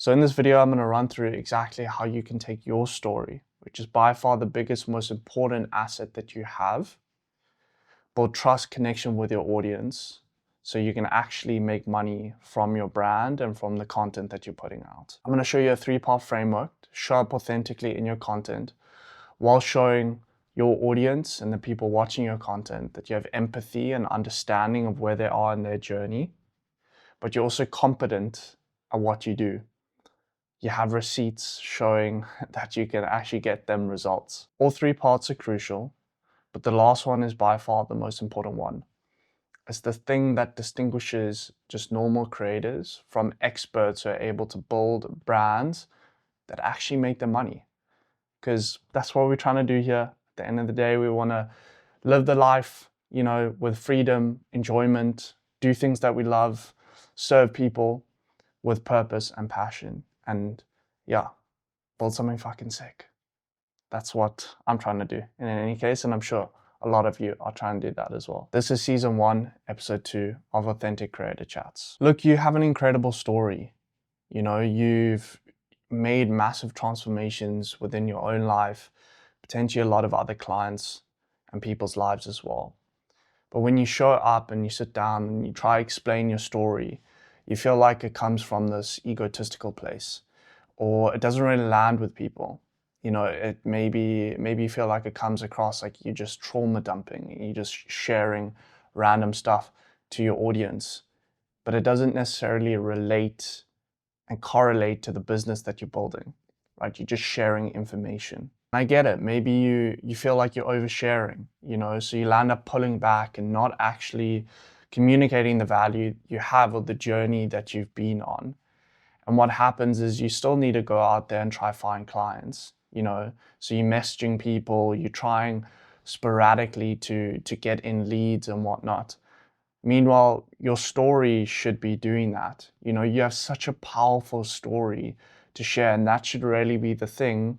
So in this video, I'm going to run through exactly how you can take your story, which is by far the biggest, most important asset that you have, build trust connection with your audience so you can actually make money from your brand and from the content that you're putting out. I'm going to show you a 3-part framework to show up authentically in your content while showing your audience and the people watching your content that you have empathy and understanding of where they are in their journey, but you're also competent at what you do. You have receipts showing that you can actually get them results. All 3 parts are crucial, but the last one is by far the most important one. It's the thing that distinguishes just normal creators from experts who are able to build brands that actually make them money. Because that's what we're trying to do here. At the end of the day, we want to live the life, with freedom, enjoyment, do things that we love, serve people with purpose and passion. And yeah, build something fucking sick. That's what I'm trying to do in any case, and I'm sure a lot of you are trying to do that as well. This is season 1, episode 2 of Authentic Creator Chats. Look, you have an incredible story. You've made massive transformations within your own life, potentially a lot of other clients and people's lives as well. But when you show up and you sit down and you try to explain your story, you feel like it comes from this egotistical place, or it doesn't really land with people. It maybe you feel like it comes across like you're just trauma dumping, you're just sharing random stuff to your audience, but it doesn't necessarily relate and correlate to the business that you're building, right? You're just sharing information. I get it. Maybe you feel like you're oversharing, so you'll end up pulling back and not actually communicating the value you have or the journey that you've been on. And what happens is you still need to go out there and try find clients, so you're messaging people, you're trying sporadically to get in leads and whatnot. Meanwhile, your story should be doing that. You have such a powerful story to share, and that should really be the thing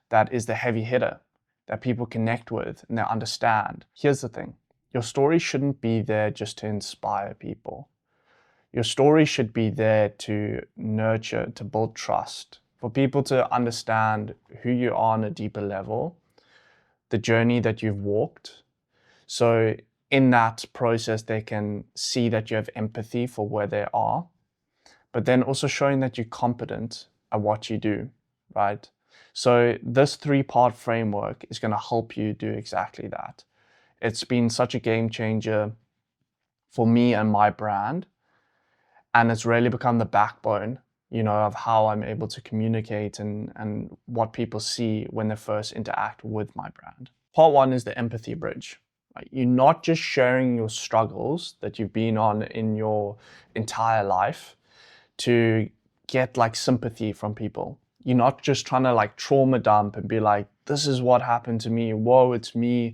that is the heavy hitter that people connect with and they understand. Here's the thing. Your story shouldn't be there just to inspire people. Your story should be there to nurture, to build trust, for people to understand who you are on a deeper level, the journey that you've walked. So in that process, they can see that you have empathy for where they are, but then also showing that you're competent at what you do, right? So this 3-part framework is going to help you do exactly that. It's been such a game changer for me and my brand. And it's really become the backbone, of how I'm able to communicate and what people see when they first interact with my brand. Part 1 is the empathy bridge. Right? You're not just sharing your struggles that you've been on in your entire life to get sympathy from people. You're not just trying to trauma dump and be like, this is what happened to me. Whoa, it's me.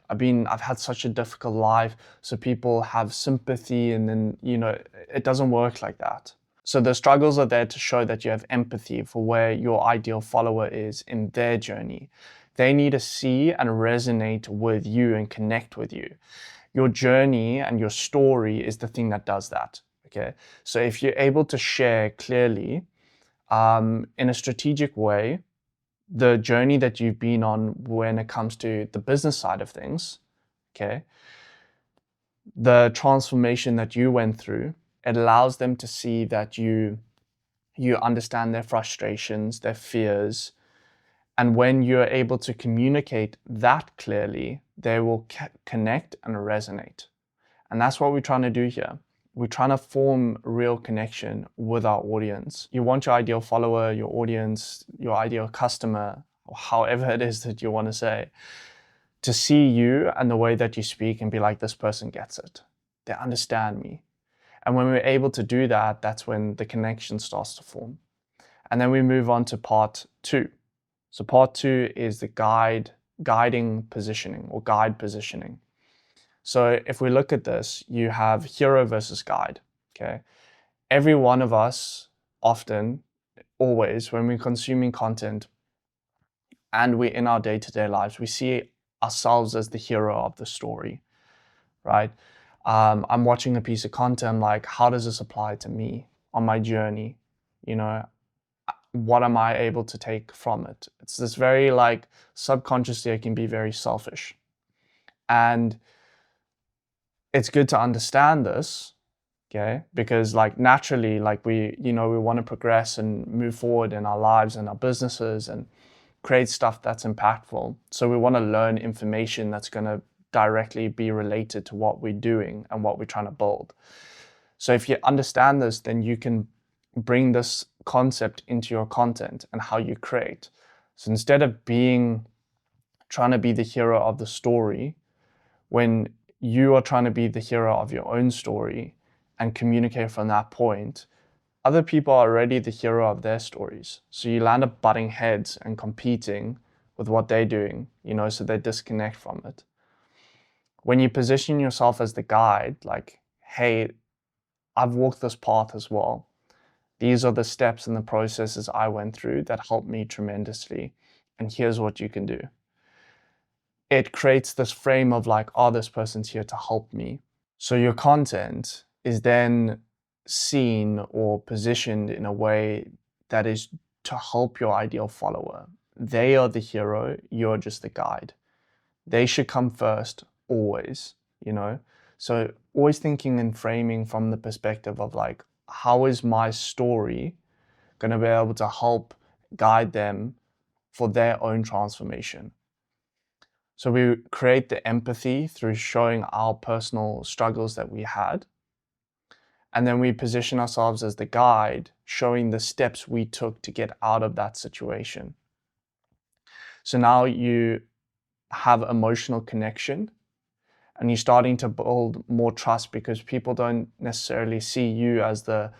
I've had such a difficult life, so people have sympathy, and then, it doesn't work like that. So the struggles are there to show that you have empathy for where your ideal follower is in their journey. They need to see and resonate with you and connect with you. Your journey and your story is the thing that does that, okay? So if you're able to share clearly, in a strategic way, the journey that you've been on when it comes to the business side of things, okay? The transformation that you went through, it allows them to see that you understand their frustrations, their fears, and when you're able to communicate that clearly, they will connect and resonate. And that's what we're trying to do here. We're trying to form real connection with our audience. You want your ideal follower, your audience, your ideal customer, or however it is that you want to say, to see you and the way that you speak and be like, this person gets it. They understand me. And when we're able to do that, that's when the connection starts to form. And then we move on to part 2. So part 2 is the guiding positioning or guide positioning. So if we look at this, you have hero versus guide, okay? Every one of us, often, always, when we're consuming content and we're in our day-to-day lives, we see ourselves as the hero of the story, right? I'm watching a piece of content, like, how does this apply to me on my journey? what am I able to take from it? It's this very like subconsciously it can be very selfish. And it's good to understand this, okay? Because like naturally, like we want to progress and move forward in our lives and our businesses and create stuff that's impactful. So we want to learn information that's going to directly be related to what we're doing and what we're trying to build. So if you understand this, then you can bring this concept into your content and how you create. So instead of trying to be the hero of the story, when you are trying to be the hero of your own story and communicate from that point, other people are already the hero of their stories. So you land up butting heads and competing with what they're doing, so they disconnect from it. When you position yourself as the guide, like, hey, I've walked this path as well. These are the steps and the processes I went through that helped me tremendously. And here's what you can do. It creates this frame of like, oh, this person's here to help me. So your content is then seen or positioned in a way that is to help your ideal follower. They are the hero, you're just the guide. They should come first, always, So always thinking and framing from the perspective of like, how is my story going to be able to help guide them for their own transformation? So we create the empathy through showing our personal struggles that we had. And then we position ourselves as the guide, showing the steps we took to get out of that situation. So now you have emotional connection and you're starting to build more trust because people don't necessarily see you as the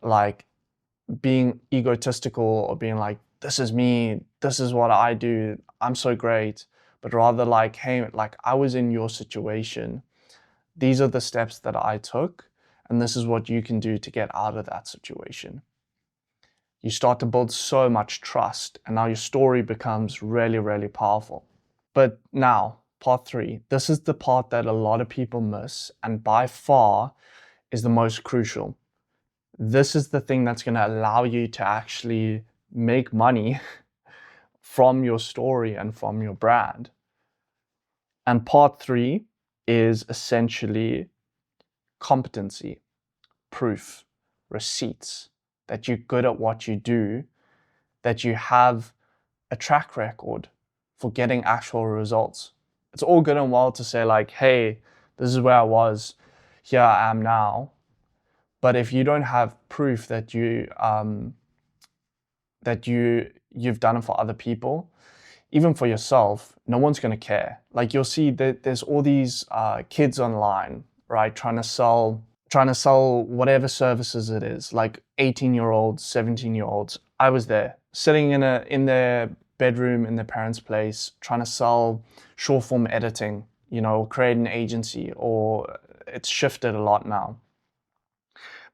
like being egotistical or being like, this is me, this is what I do, I'm so great, but rather like, hey, like I was in your situation. These are the steps that I took, and this is what you can do to get out of that situation. You start to build so much trust, and now your story becomes really, really powerful. But now, part 3, this is the part that a lot of people miss, and by far is the most crucial. This is the thing that's going to allow you to actually make money from your story and from your brand. And part 3 is essentially competency, proof, receipts, that you're good at what you do, that you have a track record for getting actual results. It's all good and well to say like, hey, this is where I was, here I am now. But if you don't have proof that you've done it for other people, even for yourself, no one's going to care. Like you'll see that there's all these kids online, right, trying to sell whatever services it is, like 18-year-olds, 17-year-olds. I was there, sitting in their bedroom in their parents' place, trying to sell short form editing, create an agency, or it's shifted a lot now.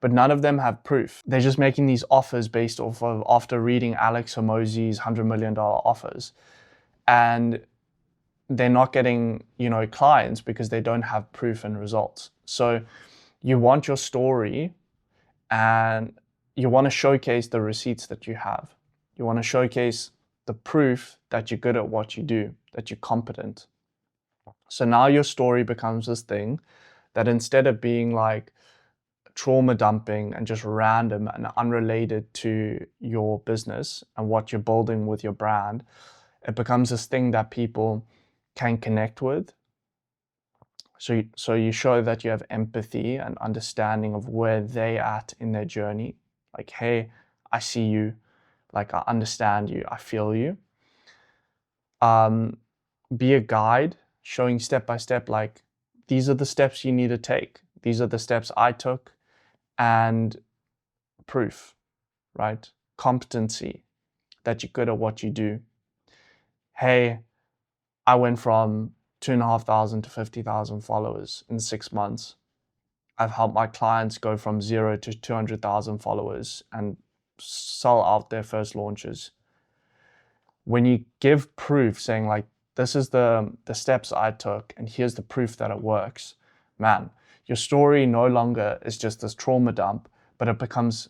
But none of them have proof. They're just making these offers based off of after reading Alex Hormozi's $100 million offers. And they're not getting, clients because they don't have proof and results. So you want your story and you want to showcase the receipts that you have. You want to showcase the proof that you're good at what you do, that you're competent. So now your story becomes this thing that instead of being like trauma dumping and just random and unrelated to your business and what you're building with your brand, it becomes this thing that people can connect with. So you show that you have empathy and understanding of where they're at in their journey. Like, hey, I see you. Like, I understand you. I feel you. Be a guide, showing step by step, like, these are the steps you need to take. These are the steps I took. And proof, right? Competency, that you're good at what you do. Hey, I went from 2,500 to 50,000 followers in 6 months. I've helped my clients go from 0 to 200,000 followers and sell out their first launches. When you give proof saying like, this is the steps I took and here's the proof that it works, man, your story no longer is just this trauma dump, but it becomes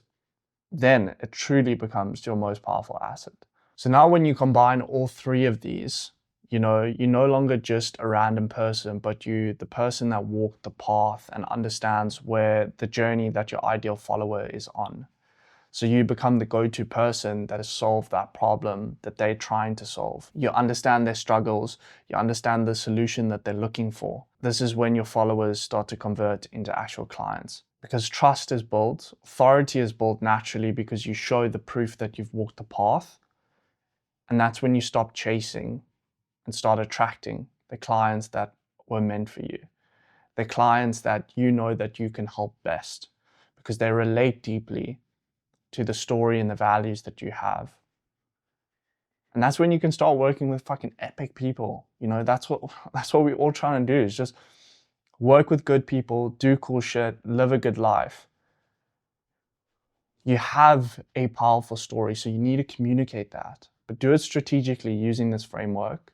then it truly becomes your most powerful asset. So now when you combine all three of these, you're no longer just a random person, but the person that walked the path and understands where the journey that your ideal follower is on. So you become the go-to person that has solved that problem that they're trying to solve. You understand their struggles, you understand the solution that they're looking for. This is when your followers start to convert into actual clients. Because trust is built, authority is built naturally because you show the proof that you've walked the path. And that's when you stop chasing and start attracting the clients that were meant for you. The clients that you know that you can help best because they relate deeply to the story and the values that you have. And that's when you can start working with fucking epic people. That's what we're all trying to do, is just work with good people, do cool shit, live a good life. You have a powerful story, so you need to communicate that, but do it strategically using this framework.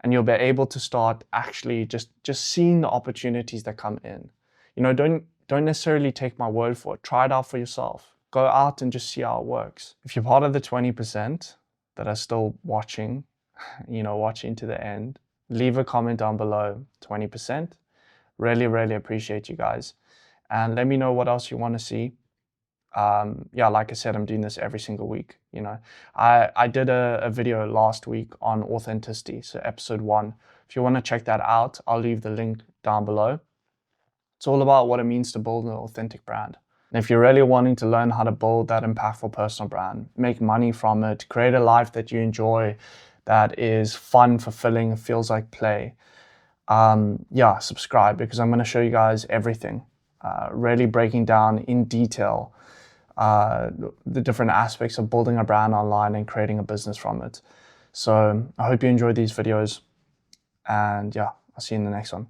And you'll be able to start actually just seeing the opportunities that come in. Don't necessarily take my word for it. Try it out for yourself. Go out and just see how it works. If you're part of the 20% that are still watching, watching to the end, leave a comment down below, 20%. Really, really appreciate you guys. And let me know what else you want to see. Like I said, I'm doing this every single week. I did a video last week on authenticity, so episode 1. If you want to check that out, I'll leave the link down below. It's all about what it means to build an authentic brand. And if you're really wanting to learn how to build that impactful personal brand, make money from it, create a life that you enjoy, that is fun, fulfilling, feels like play, subscribe, because I'm going to show you guys everything, really breaking down in detail the different aspects of building a brand online and creating a business from it. So I hope you enjoyed these videos, and I'll see you in the next one.